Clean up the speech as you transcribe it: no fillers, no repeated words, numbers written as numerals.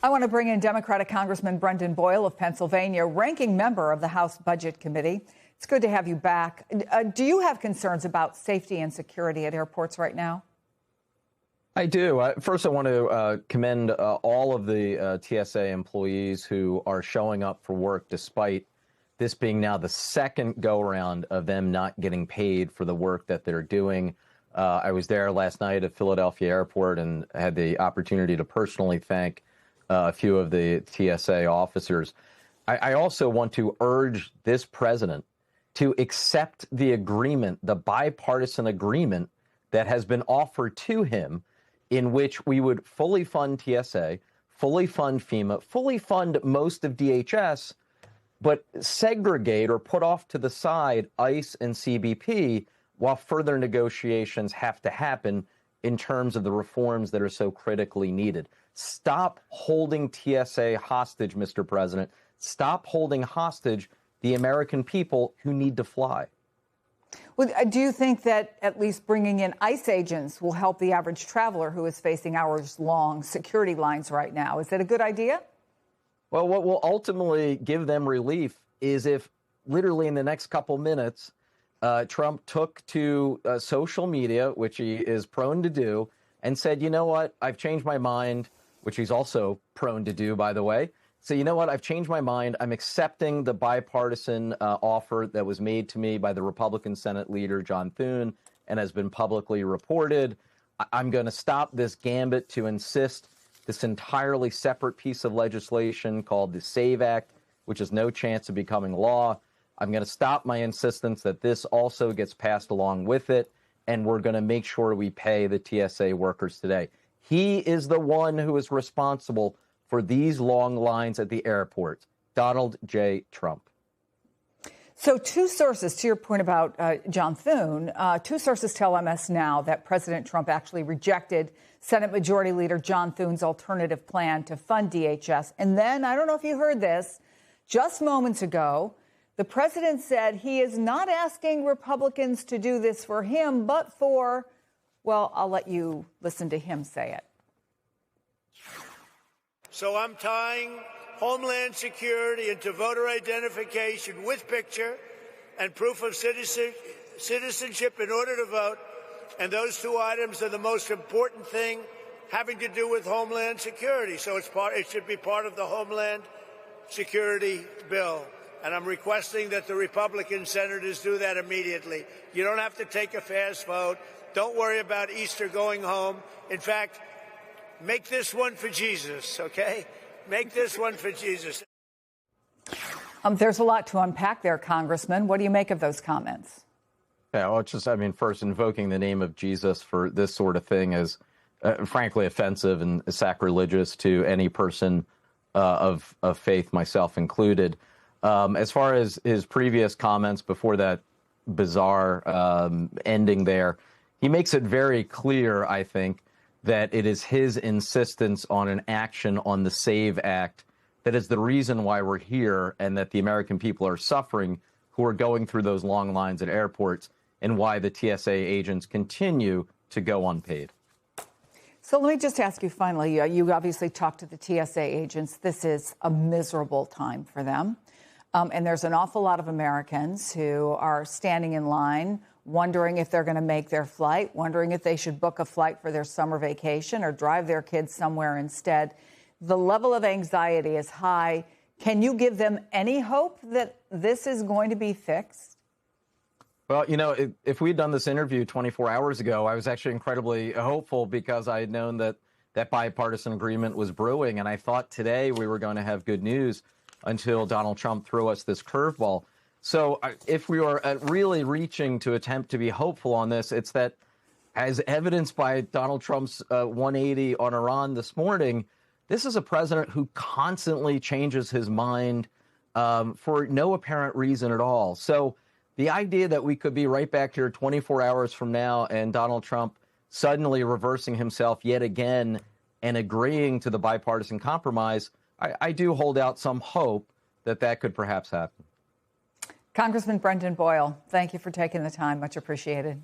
I want to bring in Democratic Congressman Brendan Boyle of Pennsylvania, ranking member of the House Budget Committee. It's good to have you back. Do you have concerns about safety and security at airports right now? I do. First, I want to commend all of the TSA employees who are showing up for work despite this being now the second go-around of them not getting paid for the work that they're doing. I was there last night at Philadelphia Airport and had the opportunity to personally thank a few of the TSA officers. I also want to urge this president to accept the agreement, the bipartisan agreement that has been offered to him, in which we would fully fund TSA, fully fund FEMA, fully fund most of DHS, but segregate or put off to the side ICE and CBP while further negotiations have to happen in terms of the reforms that are so critically needed. Stop holding TSA hostage, Mr. President. Stop holding hostage the American people who need to fly. Well, do you think that at least bringing in ICE agents will help the average traveler who is facing hours-long security lines right now? Is that a good idea? Well, what will ultimately give them relief is if literally in the next couple minutes, Trump took to social media, which he is prone to do, and said, you know what, I've changed my mind, which he's also prone to do, by the way. So, you know what, I've changed my mind. I'm accepting the bipartisan offer that was made to me by the Republican Senate leader, John Thune, and has been publicly reported. I'm going to stop this gambit to insist this entirely separate piece of legislation called the SAVE Act, which has no chance of becoming law. I'm going to stop my insistence that this also gets passed along with it, and we're going to make sure we pay the TSA workers today. He is the one who is responsible for these long lines at the airports, Donald J. Trump. So two sources, to your point about John Thune, two sources tell MS Now that President Trump actually rejected Senate Majority Leader John Thune's alternative plan to fund DHS. And then, I don't know if you heard this, just moments ago, the president said he is not asking Republicans to do this for him, but for, well, I'll let you listen to him say it. So I'm tying Homeland Security into voter identification with picture and proof of citizenship in order to vote. And those two items are the most important thing having to do with Homeland Security. So it should be part of the Homeland Security bill. And I'm requesting that the Republican senators do that immediately. You don't have to take a fast vote. Don't worry about Easter going home. In fact, make this one for Jesus, okay? Make this one for Jesus. There's a lot to unpack there, Congressman. What do you make of those comments? Yeah, well, it's just, I mean, first, invoking the name of Jesus for this sort of thing is frankly offensive and sacrilegious to any person of faith, myself included. As far as his previous comments before that bizarre ending there, he makes it very clear, I think, that it is his insistence on an action on the SAVE Act that is the reason why we're here and that the American people are suffering who are going through those long lines at airports and why the TSA agents continue to go unpaid. So let me just ask you finally, you obviously talked to the TSA agents. This is a miserable time for them. And there's an awful lot of Americans who are standing in line, wondering if they're going to make their flight, wondering if they should book a flight for their summer vacation or drive their kids somewhere instead. The level of anxiety is high. Can you give them any hope that this is going to be fixed? Well, you know, if we'd done this interview 24 hours ago, I was actually incredibly hopeful because I had known that that bipartisan agreement was brewing. And I thought today we were going to have good news until Donald Trump threw us this curveball. So if we are really reaching to attempt to be hopeful on this, it's that as evidenced by Donald Trump's 180 on Iran this morning, this is a president who constantly changes his mind for no apparent reason at all. So the idea that we could be right back here 24 hours from now and Donald Trump suddenly reversing himself yet again and agreeing to the bipartisan compromise, I do hold out some hope that that could perhaps happen. Congressman Brendan Boyle, thank you for taking the time. Much appreciated.